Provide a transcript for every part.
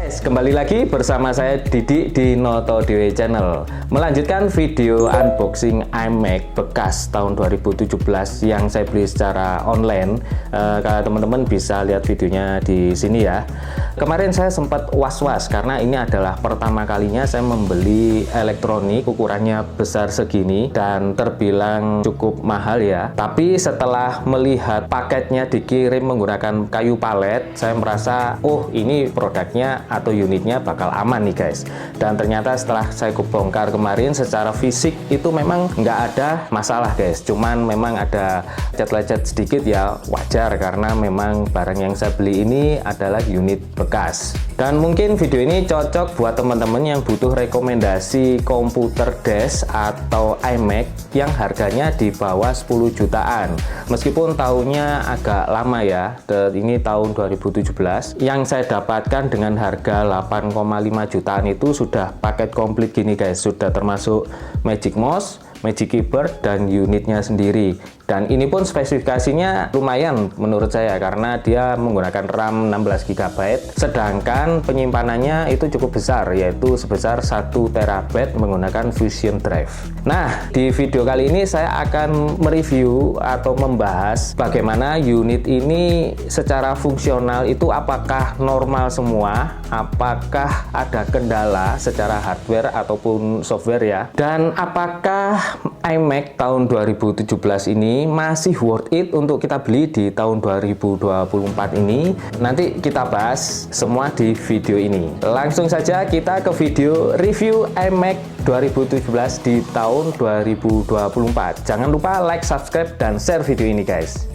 Guys, kembali lagi bersama saya Didi di Noto Dewe Channel. Melanjutkan video unboxing iMac bekas tahun 2017 yang saya beli secara online. Kalau teman-teman bisa lihat videonya di sini ya. Kemarin saya sempat was-was karena ini adalah pertama kalinya saya membeli elektronik ukurannya besar segini dan terbilang cukup mahal ya. Tapi setelah melihat paketnya dikirim menggunakan kayu palet, saya merasa oh ini produknya atau unitnya bakal aman nih guys. Dan ternyata setelah saya bongkar kemarin secara fisik itu memang nggak ada masalah guys, cuman memang ada lecet-lecet sedikit ya, wajar karena memang barang yang saya beli ini adalah unit bekas. Dan mungkin video ini cocok buat teman-teman yang butuh rekomendasi komputer desk atau iMac yang harganya di bawah 10 jutaan. Meskipun tahunnya agak lama ya, ini tahun 2017. Yang saya dapatkan dengan harga 8,5 jutaan itu sudah paket komplit gini guys, sudah termasuk Magic Mouse, Magic Keyboard, dan unitnya sendiri. Dan ini pun spesifikasinya lumayan menurut saya karena dia menggunakan RAM 16 GB, sedangkan penyimpanannya itu cukup besar, yaitu sebesar 1 TB menggunakan Fusion Drive. Nah, di video kali ini saya akan mereview atau membahas bagaimana unit ini secara fungsional itu apakah normal semua, apakah ada kendala secara hardware ataupun software ya, dan apakah iMac tahun 2017 ini masih worth it untuk kita beli di tahun 2024 ini. Nanti kita bahas semua di video ini. Langsung saja kita ke video review iMac 2017 di tahun 2024. Jangan lupa like, subscribe, dan share video ini guys.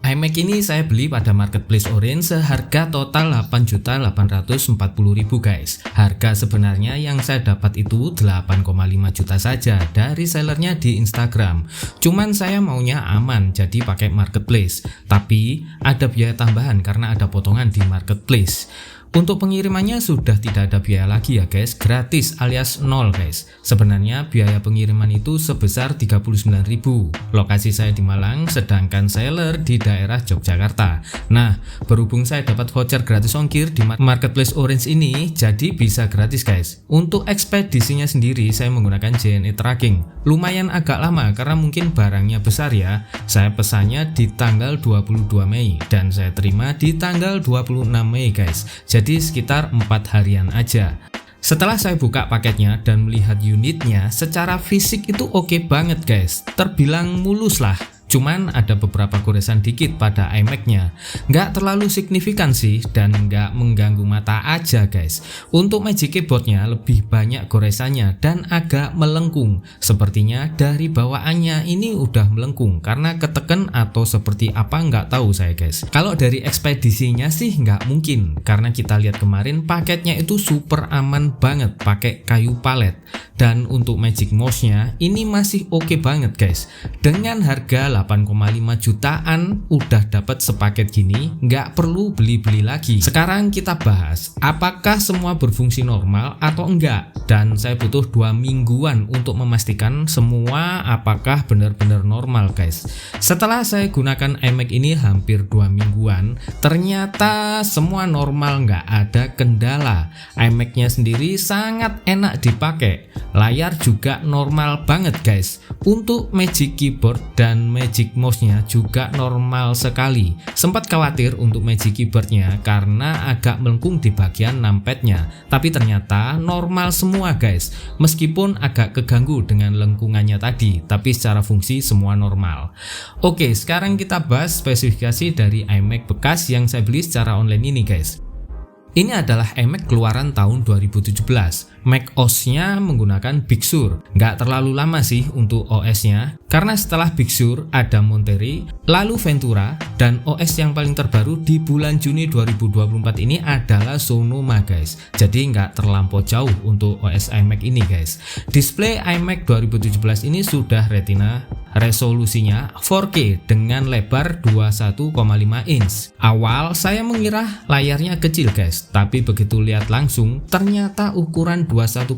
iMac ini saya beli pada marketplace Orange seharga total 8.840.000 guys. Harga sebenarnya yang saya dapat itu 8,5 juta saja dari sellernya di Instagram. Cuman saya maunya aman jadi pakai marketplace. Tapi ada biaya tambahan karena ada potongan di marketplace. Untuk pengirimannya sudah tidak ada biaya lagi ya guys, gratis alias nol guys. Sebenarnya biaya pengiriman itu sebesar 39.000. Lokasi saya di Malang, sedangkan seller di daerah Yogyakarta. Nah, berhubung saya dapat voucher gratis ongkir di marketplace Orange ini, jadi bisa gratis guys. Untuk ekspedisinya sendiri saya menggunakan JNE tracking. Lumayan agak lama karena mungkin barangnya besar ya. Saya pesannya di tanggal 22 Mei dan saya terima di tanggal 26 Mei guys. Jadi sekitar 4 harian aja. Setelah saya buka paketnya dan melihat unitnya, secara fisik itu oke banget guys. Terbilang mulus lah. Cuman ada beberapa goresan dikit pada iMac-nya. Nggak terlalu signifikan sih dan nggak mengganggu mata aja guys. Untuk Magic Keyboard-nya lebih banyak goresannya dan agak melengkung. Sepertinya dari bawaannya ini udah melengkung karena keteken atau seperti apa nggak tahu saya guys. Kalau dari ekspedisinya sih nggak mungkin karena kita lihat kemarin paketnya itu super aman banget pakai kayu palet. Dan untuk Magic Mouse-nya ini masih oke banget guys. Dengan harga 8,5 jutaan udah dapat sepaket gini, nggak perlu beli-beli lagi. Sekarang kita bahas apakah semua berfungsi normal atau enggak, dan saya butuh 2 mingguan untuk memastikan semua apakah benar-benar normal guys. Setelah saya gunakan iMac ini hampir 2 mingguan, ternyata semua normal, nggak ada kendala. iMac-nya sendiri sangat enak dipakai, layar juga normal banget guys. Untuk Magic Keyboard dan Magic Mouse-nya juga normal sekali. Sempat khawatir untuk Magic Keyboard-nya karena agak melengkung di bagian numpad-nya, tapi ternyata normal semua guys. Meskipun agak keganggu dengan lengkungannya tadi, tapi secara fungsi semua normal. Oke, sekarang kita bahas spesifikasi dari iMac bekas yang saya beli secara online ini guys. Ini adalah iMac keluaran tahun 2017. Mac OS-nya menggunakan Big Sur. Nggak terlalu lama sih untuk OS-nya, karena setelah Big Sur ada Monterey, lalu Ventura, dan OS yang paling terbaru di bulan Juni 2024 ini adalah Sonoma guys. Jadi nggak terlampau jauh untuk OS iMac ini guys. Display iMac 2017 ini sudah Retina Resolusinya 4K dengan lebar 21,5 inch. Awal saya mengira layarnya kecil guys, tapi begitu lihat langsung ternyata ukuran 21,5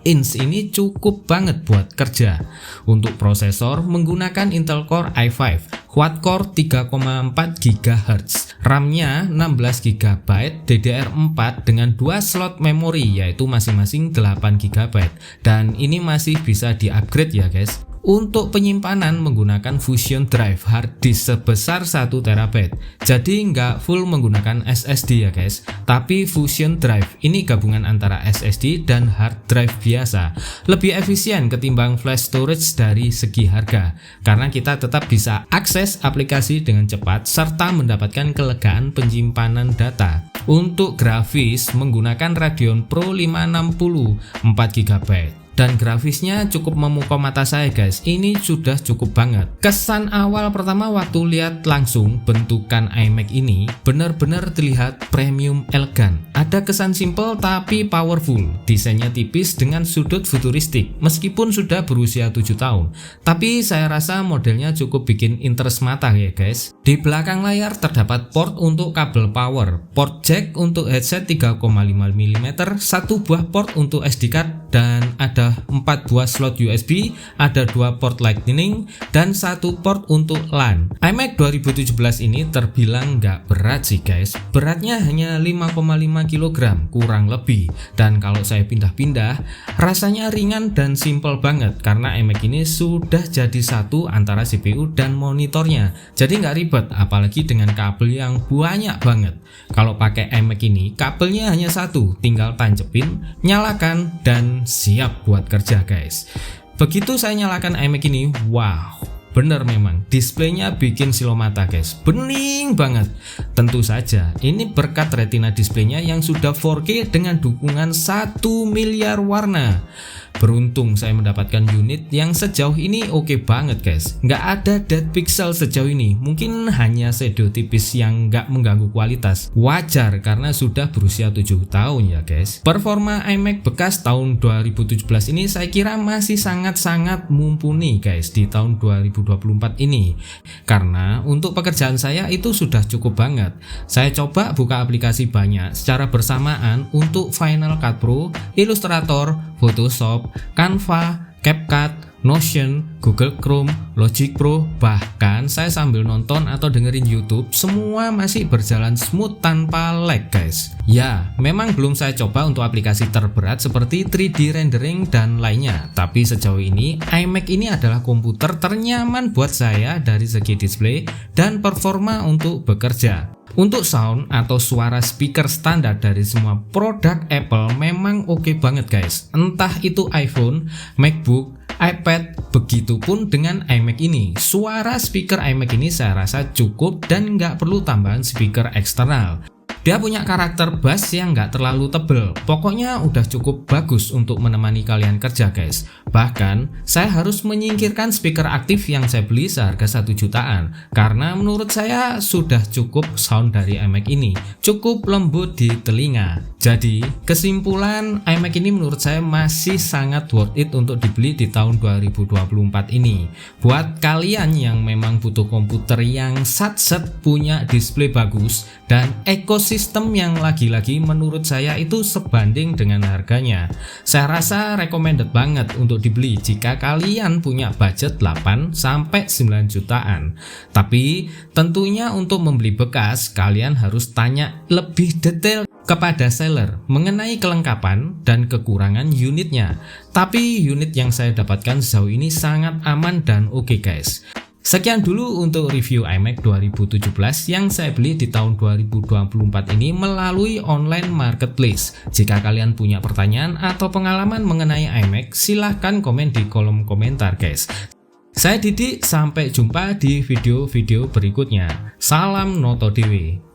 inch ini cukup banget buat kerja. Untuk prosesor menggunakan Intel Core i5 quad-core 3,4 GHz, RAM-nya 16 GB DDR4 dengan 2 slot memori yaitu masing-masing 8 GB, dan ini masih bisa di-upgrade ya guys. Untuk penyimpanan menggunakan Fusion Drive hard disk sebesar 1 TB. Jadi nggak full menggunakan SSD ya guys, tapi Fusion Drive ini gabungan antara SSD dan hard drive biasa. Lebih efisien ketimbang flash storage dari segi harga, karena kita tetap bisa akses aplikasi dengan cepat serta mendapatkan kelegaan penyimpanan data. Untuk grafis menggunakan Radeon Pro 560 4 GB. Dan grafisnya cukup memukau mata saya guys, ini sudah cukup banget. Kesan awal pertama waktu lihat langsung bentukan iMac ini benar-benar terlihat premium elegan. Ada kesan simple tapi powerful. Desainnya tipis dengan sudut futuristik meskipun sudah berusia 7 tahun. Tapi saya rasa modelnya cukup bikin interest mata ya guys. Di belakang layar terdapat port untuk kabel power, port jack untuk headset 3,5 mm, satu buah port untuk SD card, dan ada 4 buah slot USB, ada 2 port lightning, dan 1 port untuk LAN. iMac 2017 ini terbilang nggak berat sih guys, beratnya hanya 5,5 kg kurang lebih, dan kalau saya pindah-pindah rasanya ringan dan simple banget karena iMac ini sudah jadi satu antara CPU dan monitornya, jadi nggak ribet apalagi dengan kabel yang banyak banget. Kalau pakai iMac ini kabelnya hanya satu, tinggal tancepin, nyalakan, dan siap buat kerja guys. Begitu saya nyalakan iMac ini, wow, bener memang displaynya bikin silo mata guys, bening banget. Tentu saja ini berkat retina displaynya yang sudah 4K dengan dukungan 1 miliar warna. Beruntung saya mendapatkan unit yang sejauh ini oke banget guys, nggak ada dead pixel sejauh ini, mungkin hanya shadow tipis yang nggak mengganggu kualitas, wajar karena sudah berusia 7 tahun ya guys. Performa iMac bekas tahun 2017 ini saya kira masih sangat-sangat mumpuni guys di tahun 2024 ini, karena untuk pekerjaan saya itu sudah cukup banget. Saya coba buka aplikasi banyak secara bersamaan untuk Final Cut Pro, Illustrator, Photoshop, Canva, CapCut, Notion, Google Chrome, Logic Pro, bahkan saya sambil nonton atau dengerin YouTube semua masih berjalan smooth tanpa lag guys. Ya, memang belum saya coba untuk aplikasi terberat seperti 3D rendering dan lainnya, tapi sejauh ini iMac ini adalah komputer ternyaman buat saya dari segi display dan performa untuk bekerja. Untuk sound atau suara speaker standar dari semua produk Apple memang oke banget guys, entah itu iPhone, MacBook, iPad, begitupun dengan iMac ini. Suara speaker iMac ini saya rasa cukup dan nggak perlu tambahan speaker eksternal. Dia punya karakter bass yang nggak terlalu tebel, pokoknya udah cukup bagus untuk menemani kalian kerja guys. Bahkan saya harus menyingkirkan speaker aktif yang saya beli seharga 1 jutaan, karena menurut saya sudah cukup sound dari iMac ini, cukup lembut di telinga. Jadi kesimpulan, iMac ini menurut saya masih sangat worth it untuk dibeli di tahun 2024 ini. Buat kalian yang memang butuh komputer yang sat-set, punya display bagus, dan ekosistem yang lagi-lagi menurut saya itu sebanding dengan harganya, saya rasa recommended banget untuk dibeli jika kalian punya budget 8-9 jutaan. Tapi tentunya untuk membeli bekas kalian harus tanya lebih detail kepada seller mengenai kelengkapan dan kekurangan unitnya. Tapi unit yang saya dapatkan sejauh ini sangat aman dan oke guys. Sekian dulu untuk review iMac 2017 yang saya beli di tahun 2024 ini melalui online marketplace. Jika kalian punya pertanyaan atau pengalaman mengenai iMac, silahkan komen di kolom komentar guys. Saya Didi, sampai jumpa di video-video berikutnya. Salam Noto Dewe.